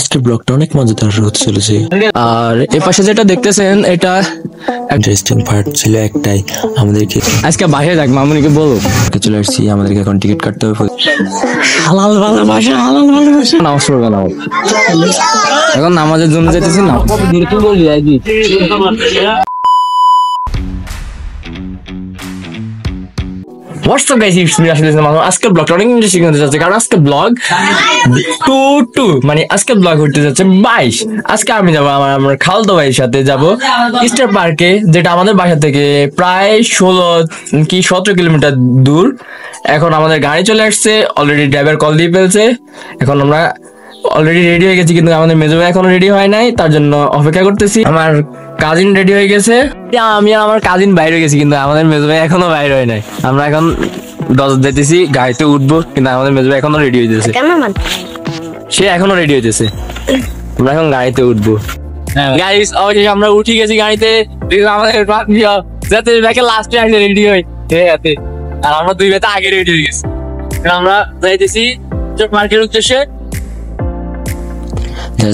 আজকে ব্লগটা অনেক মজাদার হতে চলেছে। আর এ পাশে যেটা দেখতেছেন এটা ইন্টারেস্টিং পার্ট ছিল একটাই, আমাদেরকে আজকে বাইরে যাক মামুনিকে বলো চলে আসছি, আমাদেরকে এখন টিকিট কাটতে হবে। হালাল ভালোবাসা, হালাল ভালোবাসা নামাজ পড়বে না, এখন নামাজের জন্য যেতেছি না কি বলবি হোয়াটসঅ্যাপ গাইস, ইটস মি আসলে আজকে ব্লগটা অনেক ইন্টারেস্টিং হতে যাচ্ছে, কারণ আজকে ব্লগ মানে আজকে ব্লগ হতে যাচ্ছে 22। আজকে আমি যাবো আমার খালতো ভাইয়ের সাথে যাব স্টার পার্কে, যেটা আমাদের বাসা থেকে প্রায় 17 কিলোমিটার দূর। এখন আমাদের গাড়ি চলে আসছে, অলরেডি ড্রাইভার কল দিয়ে ফেলছে। এখন আমরা অলরেডি রেডি হয়ে গেছি, কিন্তু আমাদের মেজো ভাই এখনো রেডি হয় নাই, তার জন্য অপেক্ষা করতেছি। আমার কাজিন রেডি হয়ে গেছে, আমি আর আমার কাজিন বাইরে হয়ে গেছি, কিন্তু আমাদের মেজো ভাই এখনো বাইরে হয় নাই। আমরা এখন দরজা দিতেছি, গাড়িতে উঠবো, কিন্তু আমাদের মেজো ভাই এখনো রেডি হইতেছে, সে এখনো রেডি হইতেছে। আমরা এখন গাড়িতে উঠবো। গাইস অবশেষে আমরা উঠে গেছি গাড়িতে। আমাদের যাতে ব্যাকে লাস্টে আগে রেডি হই, ঠিক আছে, আর আমরা দুই বেতে আগে রেডি হয়ে গেছি। আমরা যাইতেছি পার্কের উদ্দেশ্যে।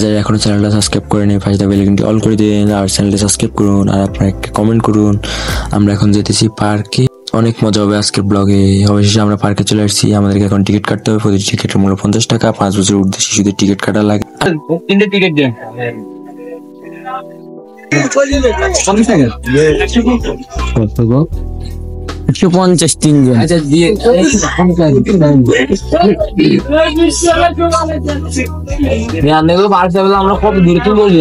যারা এখনো চ্যানেলটা সাবস্ক্রাইব করে নিয়ে পাশে বেল আইকনটি অল করে দিন, আর চ্যানেলটা সাবস্ক্রাইব করুন, আর আপনারা একটা কমেন্ট করুন। আমরা এখন যেতেছি পার্কে, অনেক মজা হবে আজকের ব্লগে। অবশেষে আমরা পার্কে চলে আসছি, আমাদেরকে এখন টিকিট কাটতে হবে। প্রতি টিকিটের মূল্য 50 টাকা। 5 বছর ঊর্ধ্বে শিশুদের টিকিট কাটা লাগে। তিনটে টিকিট দেন। 150 তিনজন। আচ্ছা দিয়ে আমরা কত দূরে তো বলি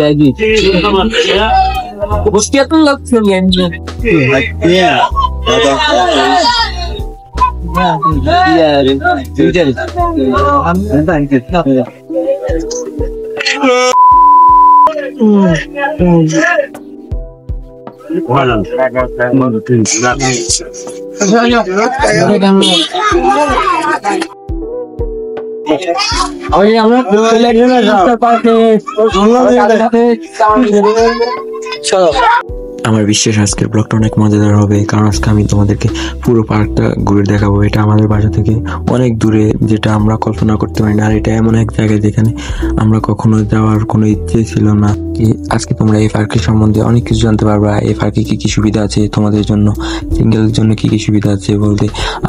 আমার বিশ্বাস আজকের ব্লগটা অনেক মজাদার হবে, কারণ আজকে আমি তোমাদেরকে পুরো পার্কটা ঘুরে দেখাবো। এটা আমাদের বাসা থেকে অনেক দূরে, যেটা আমরা কল্পনা করতে পারি না। আর এটা এমন এক জায়গায় যেখানে আমরা কখনো যাওয়ার কোনো ইচ্ছে ছিল না। আজকে তোমরা এই পার্কের সম্বন্ধে অনেক কিছু জানতে পারবা। এই পার্কে কি কি সুবিধা আছে তোমাদের জন্য, সিঙ্গেলের জন্য কি কি সুবিধা আছে বলতে,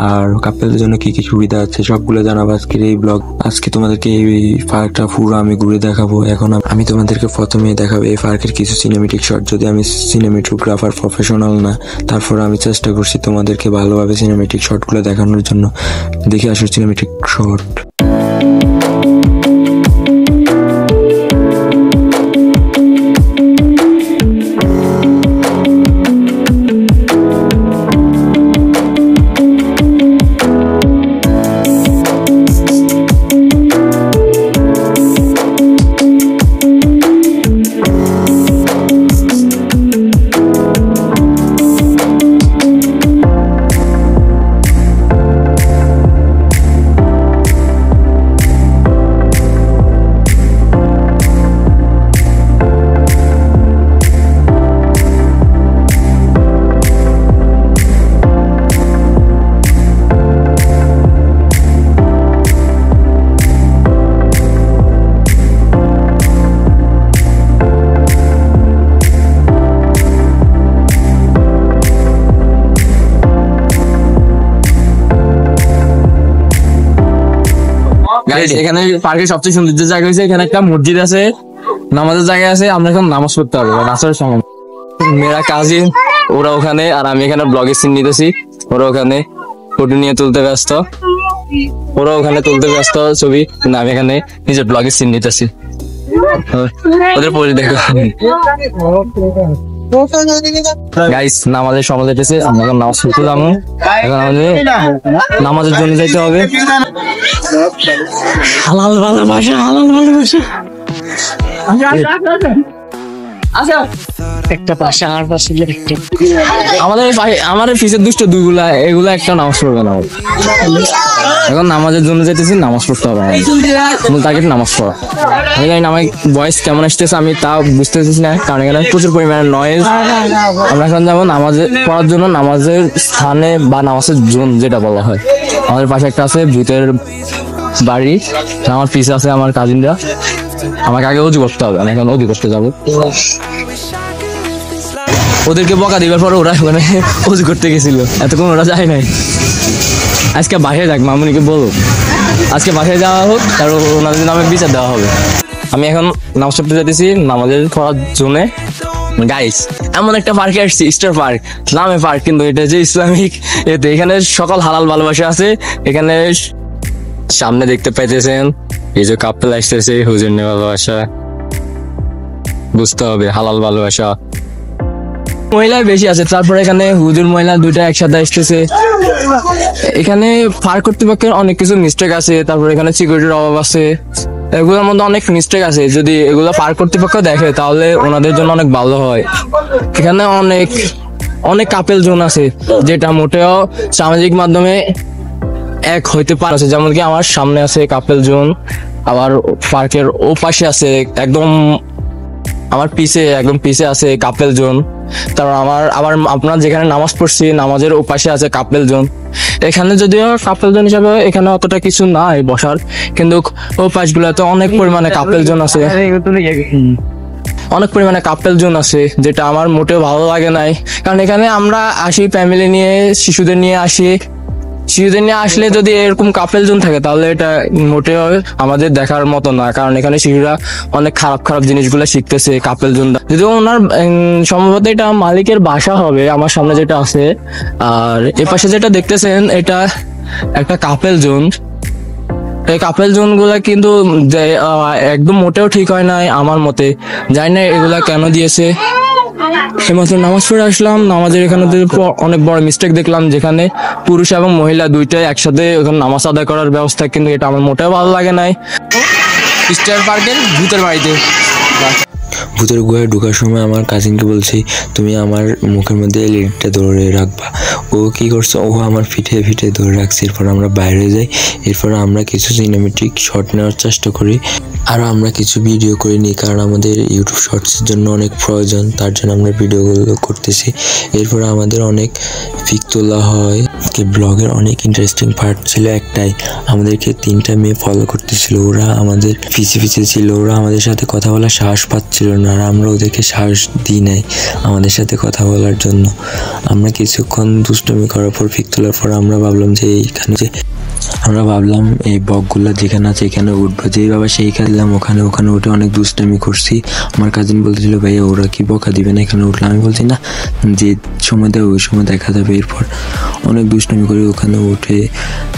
আর কাপেলদের জন্য কি কি সুবিধা আছে, সবগুলো জানাবো আজকের এই ব্লগ। আজকে তোমাদেরকে এই পার্কটা পুরো আমি ঘুরে দেখাবো। এখন আমি তোমাদেরকে প্রথমে দেখাবো এই পার্কের কিছু সিনেমেটিক শট। যদি আমি সিনেমেটোগ্রাফার প্রফেশনাল না, তারপর আমি চেষ্টা করছি তোমাদেরকে ভালোভাবে সিনেমেটিক শটগুলো দেখানোর জন্য। দেখে আসো সিনেমেটিক শট। এখানে পার্কের সবচেয়ে সুন্দর জায়গা হয়েছে, এখানে একটা মসজিদ আছে, নামাজের জায়গা আছে। আমরা এখন নামাজ পড়তে পারবো নামাজের সময়। মেরা কাজিন ওরা ওখানে, আর আমি এখানে ব্লগের সিন নিতেছি। ওরা ওখানে ফটো নিয়ে তুলতে ব্যস্ত, ওরা ওখানে তুলতে ব্যস্ত ছবি, কিন্তু আমি এখানে নিজের ব্লগের সিন নিতেছি। ওদের পরে দেখো গাইস, নামাজের সময় যেতেছে, আমরা এখন নামাজ পড়তে যাবো। এখন আমাদের নামাজের জন্য যাইতে হবে। হালাল ভালোবাসা, হালাল ভালোবাসা। একটা পাশে আর পাশে আমাদের ফিসের দুষ্ট দুইগুলা, এগুলা একটা নামাজ পড়বে না। এখন নামাজের জন্য যেতেছি, নামাজ পড়তে হবে। টার্গেট নামাজ পড়া। আমি জানি না আমার ভয়েস কেমন আসতেছে, আমি তা বুঝতেছি না, কারণ এখানে প্রচুর পরিমাণে নয়েজ। আমরা এখন যাবো নামাজে পড়ার জন্য, নামাজের স্থানে বা নামাজের জোন যেটা বলা হয়। আমাদের পাশে একটা আছে ভূতের বাড়ি, আমার পিছে আছে আমার কাজিনরা। আমাকে আগে অজু করতে হবে, আমি এখন অজু করতে যাবো। ওদেরকে বকা দিবার পর ওরা মানে অজু করতে গেছিল, এতক্ষণ ওরা যায় নাই। আজকে বাসায় যাক, মামুনিকে বলো আজকে বাসায় যাওয়া হোক, কারণ ওনাদের নামে বিচার দেওয়া হবে। আমি এখন নামাজ পড়তে যেতেছি নামাজের পড়ার জন্য। গাইস এমন একটা পার্কে আসছি, স্টার পার্ক নামে পার্ক, কিন্তু এটা যে ইসলামিক এতে এখানে সকল হালাল ভালোবাসা আছে। এখানে সামনে দেখতে পাইতেছেন এই যে কাপল আসতেছে, হুজুর নিয়ে ভালোবাসা, বুঝতে হবে হালাল ভালোবাসা। মহিলা বেশি আছে, তারপরে এখানে হুজুর মহিলা দুইটা একসাথে আসতেছে। এখানে পার্ক কর্তৃপক্ষের অনেক কিছু মিস্টেক আছে, তারপরে এখানে সিকিউরিটির অভাব আছে, এগুলোর মধ্যে অনেক মিস্টেক আছে। যদি এগুলো পার্ক কর্তৃপক্ষ দেখে তাহলে ওনাদের জন্য অনেক ভালো হয়। এখানে অনেক অনেক কাপেল জোন আছে যেটা মোটেও সামাজিক মাধ্যমে এক হইতে পারে। যেমন কি আমার সামনে আছে কাপেল জোন, আবার পার্কের ও পাশে আছে একদম আমার একদম পিছে আছে কাপেল জোন। তারপর আবার আপনার যেখানে নামাজ পড়ছি নামাজের ওপাশে আছে কাপেল জোন। এখানে যদিও কাপেল জোন হিসাবে এখানে অতটা কিছু নাই বসার, কিন্তু ও পাশগুলোতে অনেক পরিমাণে কাপেল জোন আছে, অনেক পরিমাণে কাপেল জোন আছে, যেটা আমার মোটেও ভালো লাগে নাই। কারণ এখানে আমরা আসি ফ্যামিলি নিয়ে, শিশুদের নিয়ে আসি। শিশুদের নিয়ে আসলে যদি এরকম কাপেল জোন থাকে তাহলে এটা মোটেও আমাদের দেখার মতো না, কারণ এখানে শিশুরা অনেক খারাপ খারাপ জিনিসগুলো শিখতেছে কাপেল জোন। যদিও ওনার সম্ভবত এটা মালিকের বাসা হবে আমার সামনে যেটা আছে। আর এ পাশে যেটা দেখতেছেন এটা একটা কাপেল জোন। এই কাপেল জোন গুলা কিন্তু একদম মোটেও ঠিক হয় নাই আমার মতে, জানি না এগুলা কেন দিয়েছে। এইমাত্র নামাজ পড়ে আসলাম, নামাজের এখানে অনেক বড় মিস্টেক দেখলাম, যেখানে পুরুষ এবং মহিলা দুইটাই একসাথে ওখানে নামাজ আদায় করার ব্যবস্থা, কিন্তু এটা আমার মোটেও ভালো লাগে নাই। স্টার পার্কের ভূতের বাড়িতে ভূতের গুহায় ঢোকার সময় আমার কাজিনকে বলছি তুমি আমার মুখের মধ্যে এলইডিটা ধরে রাখবা। ও কি করছে, ও আমার ফিটে ফিটে ধরে রাখছে। এরপর আমরা বাইরে যাই, এরপর আমরা কিছু সিনেমেটিক শট নেওয়ার চেষ্টা করি, আর আমরা কিছু ভিডিও করে নিই, কারণ আমাদের ইউটিউব শর্টসের জন্য অনেক প্রয়োজন, তার জন্য আমরা ভিডিওগুলো করতেছি। এরপর আমাদের অনেক পিক তোলা হয়। ব্লগের অনেক ইন্টারেস্টিং পার্ট ছিল একটাই, আমাদেরকে 3টা মেয়ে ফলো করতেছিল, ওরা আমাদের পিছে পিছে ছিল, ওরা আমাদের সাথে কথা বলার সাহস পাচ্ছিল না, আর আমরা ওদেরকে সাহস দিই নাই আমাদের সাথে কথা বলার জন্য। আমরা কিছুক্ষণ দুষ্টুমি করার পর পিক তোলার পর আমরা ভাবলাম এই বকগুলা যেখানে আছে এখানে উঠবো, যেই বাবা সেইখানে দিলাম ওখানে উঠে অনেক দুষ্টামি করছি। আমার কাজিন বলতেছিল ভাইয়া ওরা কি বকা দিবে না এখানে উঠলাম, আমি বলছি না, যে সময় দেয় ওই সময় দেখা যাবে। এরপর অনেক দুষ্টামি করে ওখানে উঠে,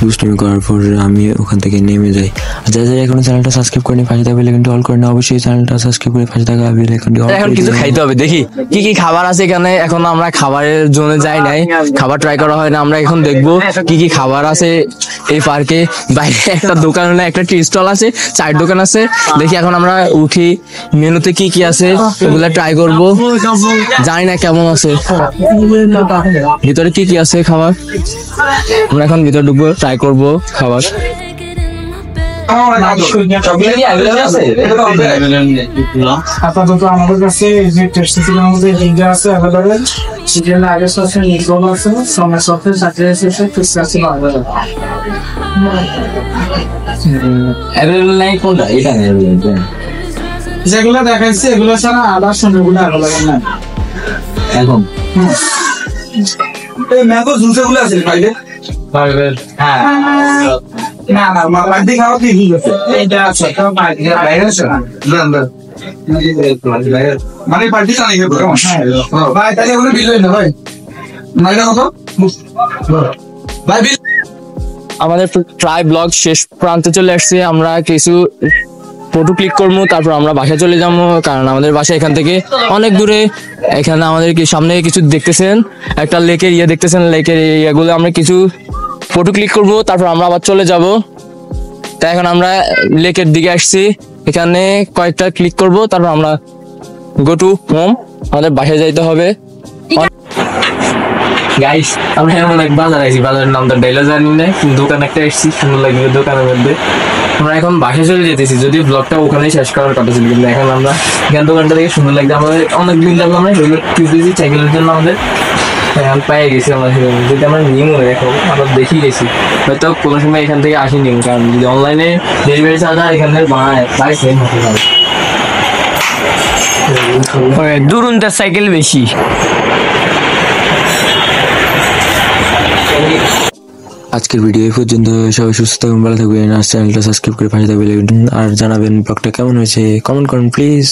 দুষ্টামি করার পর আমি ওখান থেকে নেমে যাই। যারা এখনো চ্যানেলটা সাবস্ক্রাইব করেনি, পাশে থাকা বেল আইকনটি অল করে না, অবশ্যই চ্যানেলটা সাবস্ক্রাইব করে পাশে থাকা বেল আইকনটি অল করে। এখন কিছু খাইতে হবে, দেখি কি কি খাবার আছে এখানে। এখন আমরা খাবারের জন্য যাই নাই, খাবার ট্রাই করা হয় না। আমরা এখন দেখবো কি কি খাবার আছে এই পার্কে। বাইরে একটা দোকান, একটা টি স্টল আছে, 4 দোকান আছে। দেখি এখন আমরা উঠি, মেনুতে কি কি আছে ওগুলা ট্রাই করবো, জানি না কেমন আছে, ভিতরে কি কি আছে খাবার। আমরা এখন ভিতরে ঢুকবো, ট্রাই করবো খাবার। আপাতত আমাদের কাছে যে টেস্ট ছিল আমাদের জিঞ্জার আছে अवेलेबल, চিকেন আগে সসে নিকোল আছে, সমেত সসে সাথে আছে ফিশ আছে अवेलेबल। अवेलेबल নাই কোনটা, এটা अवेलेबल যেগুলো দেখাইছে এগুলো ছাড়া আদার সবগুলো अवेलेबल না এখন। এই ম্যাঙ্গো জুসগুলো আছে বাইরে হ্যাঁ না না মাটি খাওয়া কি হচ্ছে এটা আছে তো বাইরে আছে না মানে পার্টি জানি কে ভাই তাহলে ওগুলো বিল না ভাই মাইনা কত ভাই বিল। আমাদের ট্রাই ব্লগ শেষ প্রান্তে চলে আসছে, আমরা কিছু ফটো ক্লিক করবো, তারপর আমরা বাসায় চলে যাবো, কারণ আমাদের বাসা এখান থেকে অনেক দূরে। এখানে আমাদের সামনে কিছু দেখতেছেন, একটা লেকের দেখতেছেন, লেকের ইয়েগুলো আমরা কিছু ফটো ক্লিক করবো, তারপর আমরা আবার চলে যাব। তাই এখন আমরা লেকের দিকে আসছি, এখানে কয়েকটা ক্লিক করব, তারপর আমরা গো টু হোম, আমাদের বাসায় যাইতে হবে। গাইস আমরা এমন এক বাজার আইছি, বাজারের নামটা ডাইলা জানি না, দোকান একটা এসেছি, সুন্দর লাগবে দোকানের মধ্যে। আমরা এখন বাসায় চলে যেতেছি, যদি ব্লগটা ওখানেই শেষ করার কথা ছিল, কিন্তু এখন আমরা এখানে দোকানটা থেকে সুন্দর লাগছে। আমাদের অনেকদিন যাবো আমরা কিনতেছি সাইকেলের জন্য, আমাদের এখন পেয়ে গেছি আমরা, যদি আমরা নিয়ে মনে এখন আমরা দেখি গেছি, হয়তো কোনো সময় এখান থেকে আসিনি, কারণ যদি অনলাইনে ডেলিভারি চার্জ এখানে বাড়ায় প্রায় সেম হতে পারে। দুরুন্তের সাইকেল বেশি। আজকের ভিডিও এই পর্যন্ত। সবাই সুস্থ থাকবেন, ভালো থাকবেন, আর চ্যানেলটা সাবস্ক্রাইব করে পাশে থাকবেন আর জানাবেন ব্লগটা কেমন হয়েছে, কমেন্ট করুন প্লিজ।